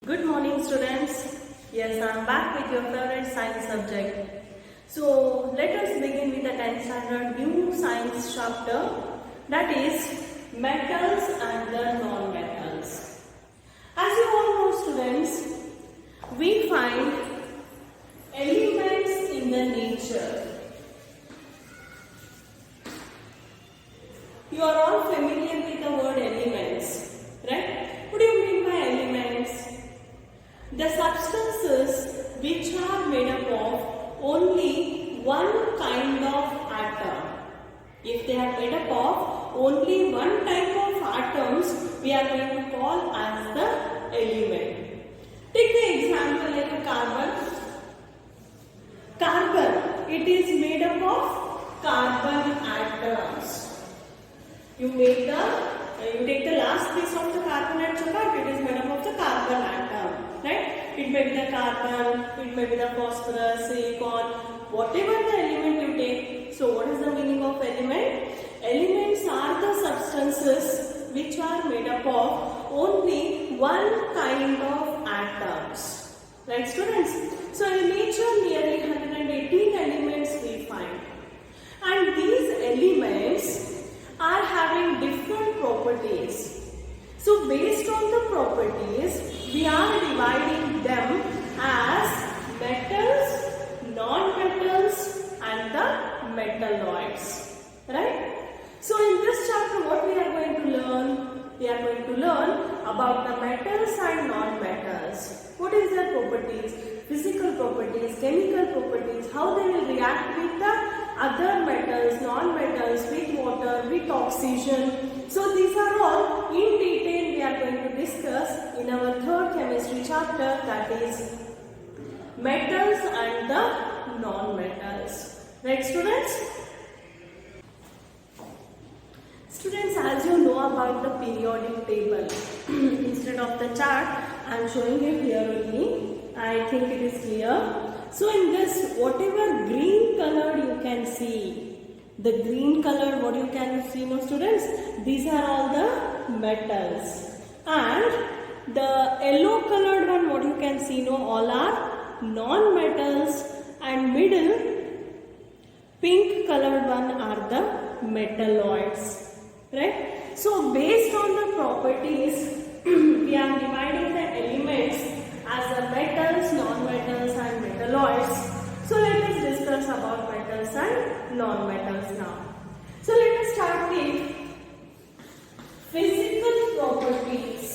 Good morning, students. Yes, I am back with your favorite science subject. So, let us begin with the 10th standard new science chapter, that is metals and the non-metals. As you all know, students, we find elements in the nature. You are all familiar with the word elements, right? What do you mean by elements? The substances which are made up of only one kind of atom. If they are made up of only one type of atoms, we are going to call as the element. Take the example like a carbon. Carbon, it is made up of carbon atoms. You take the last piece of the carbonate apart, it is made up of the carbon atom. Right? It may be the carbon, it may be the phosphorus, silicon, whatever the element you take. So what is the meaning of element? Elements are the substances which are made up of only one kind of atoms. Right, students? So in nature nearly 118 elements we find. And these elements are having different properties. So based on the properties, we are dividing them as metals, non-metals and the metalloids. Right? So in this chapter what we are going to learn? We are going to learn about the metals and non-metals. What is their properties? Physical properties, chemical properties, how they will react with the other metals, non-metals, with water, with oxygen. So these are all in detail we are going to discuss in our third chemistry chapter, that is metals and the non-metals. Right, students? Students, as you know about the periodic table, instead of the chart, I am showing it here only. I think it is clear. So in this, whatever green color you can see, the green color, what you can see, no students, these are all the metals. And the yellow colored one, what you can see, no, all are non-metals. And middle, pink colored one are the metalloids. Right? So based on the properties, we are dividing the elements as the metals, non-metals and metalloids. So let us discuss about metals and non-metals now. So let us start with physical properties.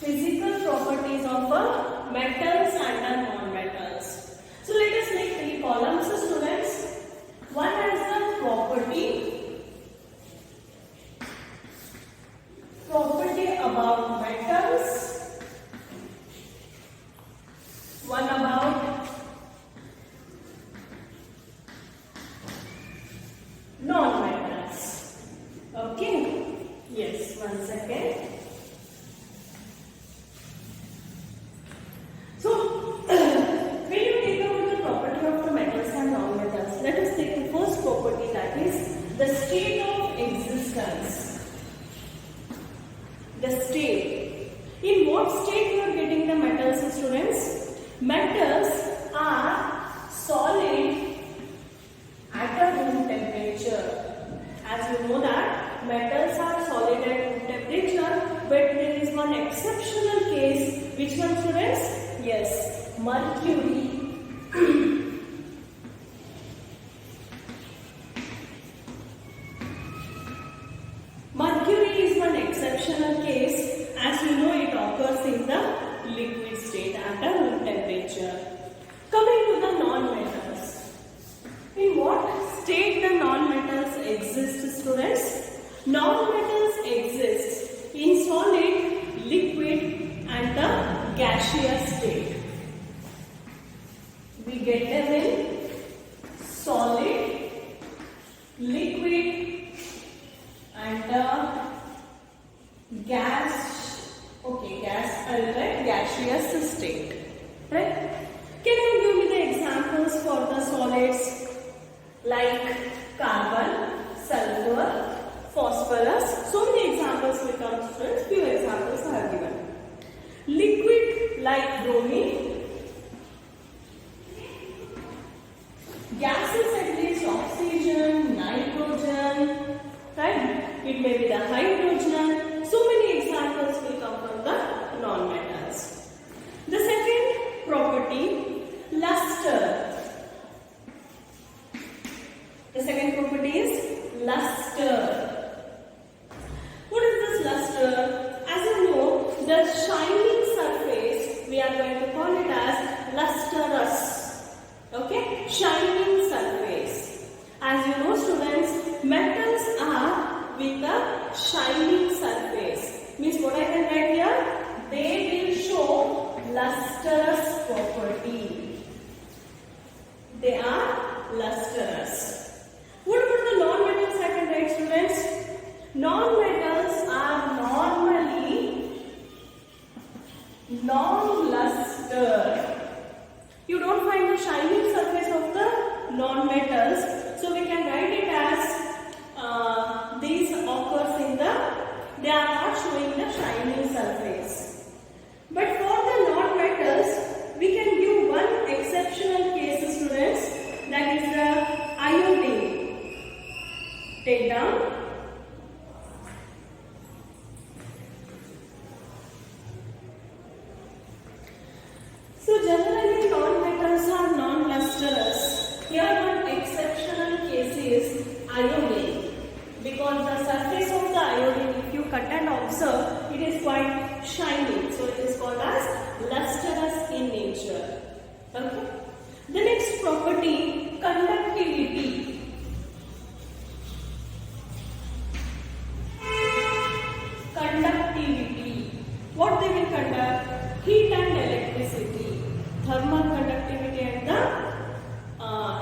Physical properties of metals and non-metals. So let us make three columns, students. One is the property about metals, one about non-metals. Okay? Yes, 1 second. So, when you take about the property of the metals and non-metals, let us take the first property, that is the state of existence. The state. In what state you are getting the metals, students? Metals are solid at a room temperature. As you know that metals are solid at room temperature, but there is one exceptional case. Which one, students? Yes, mercury. Mercury is one exceptional case. As you know, it occurs in the liquid state at a room temperature. Coming to the non-metals. In what state the non-metals exist, students? Non-metals exist in solid, liquid and the gaseous state. We get them in solid, liquid and gaseous state. Right? Can you give me the examples for the solids like carbon, sulfur, phosphorus. So many examples will come, students. Few examples I have given. Liquid like bromine. Gases at least oxygen, nitrogen, right? It may be the hydrogen. So many examples will come from the non-metals. The second property, luster. The second property is luster. What is this luster? As you know, the shining surface, we are going to call it as lustrous. Okay, shining surface. As you know, students, metals are with a shining surface. Means what I can write here? They will show lustrous property. They are lustrous. What about the non-metals I can write, students? Non-metals are normally non-luster. You don't find the shining surface of the non-metals, so we can write it as these occurs in they are not showing the shining surface. But for the non-metals, we can give one exceptional case, students, that is the iodine. Take down. So generally non-metals are non-lustrous. Here one exceptional case is iodine, because the surface of the iodine, if you cut and observe, it is quite shiny. So it is called as lustrous in nature. Okay. The next property, conductivity. Conductivity. What they will conduct? Heat and electricity. Thermal conductivity and the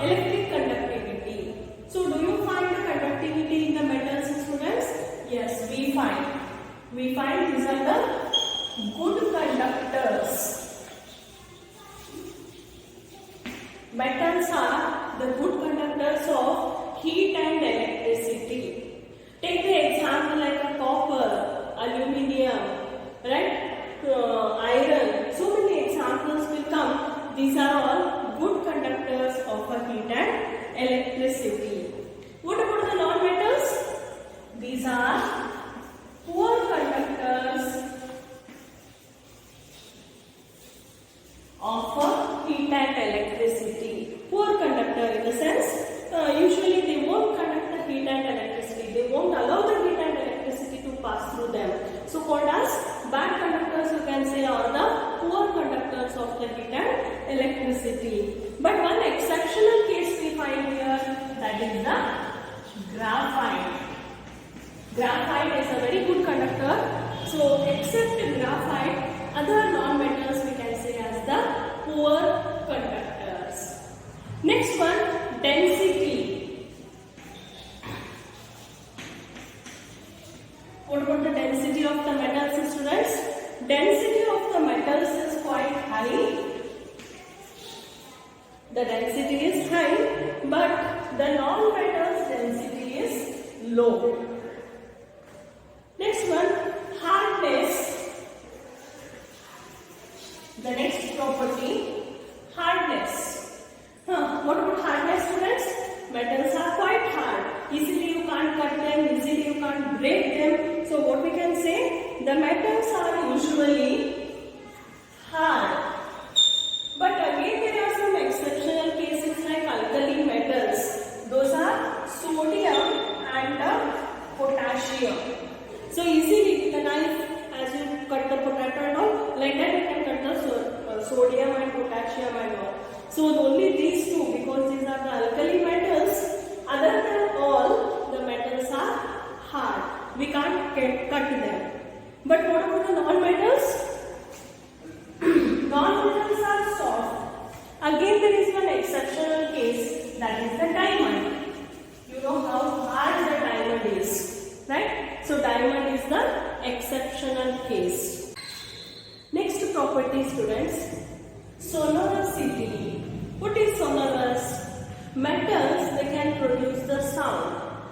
electric conductivity. So do you find the conductivity in the metals, students? Yes, we find. We find these are the good conductors. Metals are the good conductors of heat and electricity. Take the example like a copper, aluminium, right? Iron. So many examples will come. These are all good conductors of a heat and electricity. What about the non-metals? These are poor conductors of a heat and electricity. Poor conductor in the sense, usually they won't conduct the heat and electricity. They won't allow the heat and electricity to pass through them. So called as bad conductors, you can say, are the poor conductors of the heat and electricity. But one exceptional case we find here, that is the graphite. Graphite is a very good conductor. So except graphite, other non-metals we can say as the poor conductors. Next one, density. What about the density of the metals, students? Density of the metals is quite high. The density is high, but the non-metals density is low. Next one, hardness. The next property, hardness. What about hardness, students?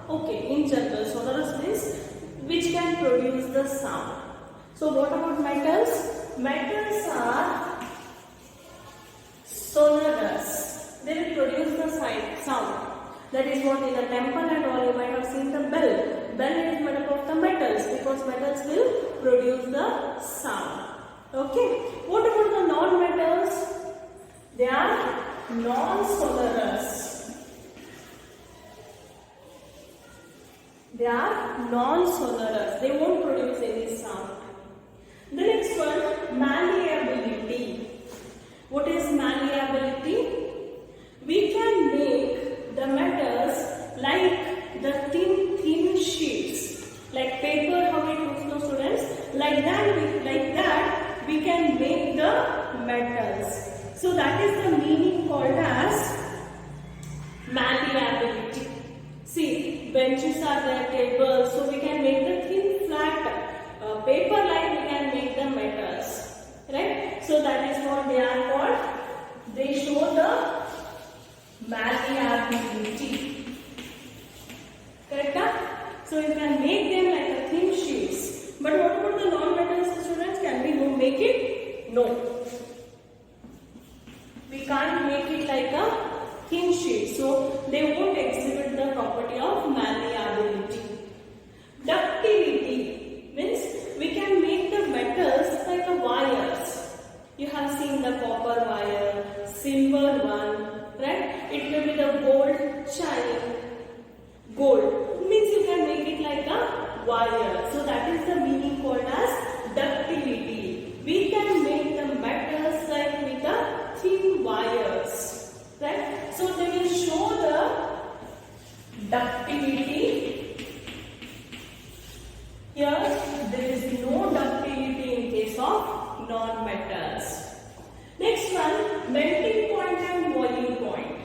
Okay, in general, sonorous means which can produce the sound. So what about metals? Metals are sonorous. They will produce the sound. That is what in the temple and all you might have seen the bell. Bell is made up of the metals because metals will produce the sound. Okay. What about the non-metals? They are non-sonorous. They are non-sonorous. They won't produce any sound. The next one, malleability. What is malleability? We can make the metals like the thin sheets, like paper. How it looks, no students? Like that, we can make the metals. So that is the meaning called as malleability. See, benches are there, tables, so we can make the thin flat paper like we can make the metals, right? So that is what they are called. They show the malleability. Correct? So you can make them like a thin sheets. But what about the non-metals, students? Can we make it? No. We can't make it like a thin sheet. So they won't exhibit the property of malleability. Ductility means we can make the metals like a wires. You have seen the copper wire, silver one, right? It will be the gold chain. Gold means you can make it like a wire. So that is the meaning called as ductility. We can make the metals like with the thin wires, right? So they will show the ductility. Here there is no ductility in case of non-metals. Next one, melting point and boiling point.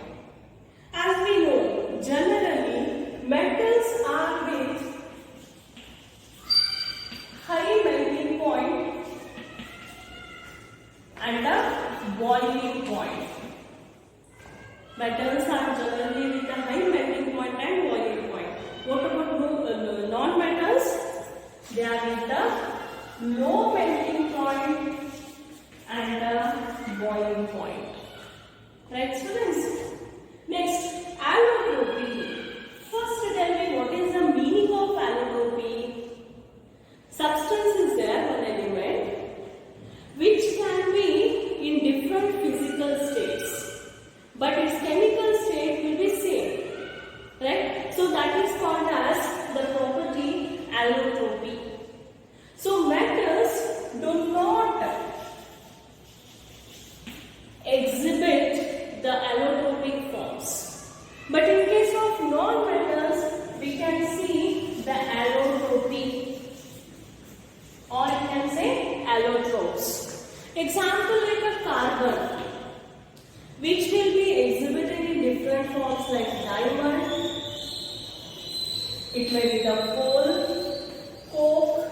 As we know, generally metals are with high melting point and a boiling point. Metals are generally with a high melting point and boiling point. What about non-metals? They are with a low melting point and a boiling point. Right, students? Next, allotropy. First, tell me what is the meaning of allotropy? Substance is there, one element, which can be in different physical states, but its chemical state will be same. Right? So that is called as the property allotropy. So metals do not exhibit the allotropic forms, but in case of non-metals we can see the allotropy, or you can say allotropes. Example like a carbon, which will be exhibited in different forms like diamond, it may be the coal, coke,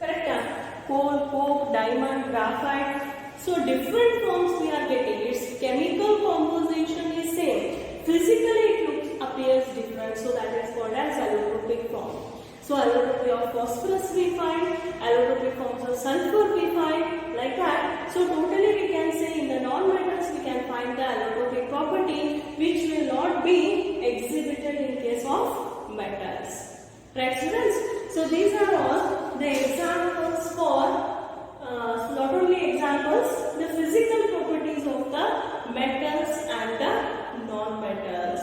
correct? Coal, coke, diamond, graphite. So different forms we are getting. Its chemical composition is same. Physically it appears different. So that is called as allotropic form. So allotropy of phosphorus we find, allotropy forms of sulfur we find, like that. So totally we can say in the non-metals we can find the allotropic property which will not be exhibited in case of metals. Right, students? So these are all the examples for not only examples, the physical properties of the metals and the non-metals.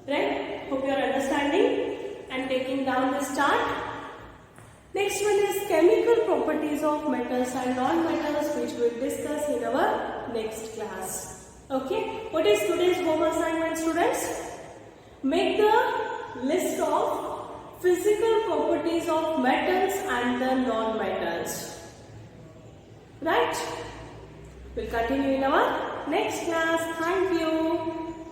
Right? Hope you are understanding and taking down this chart. Next one is chemical properties of metals and non-metals, which we will discuss in our next class. Okay? What is today's home assignment, students? Make the list of physical properties of metals and the non-metals. Right? We'll continue in our next class. Thank you.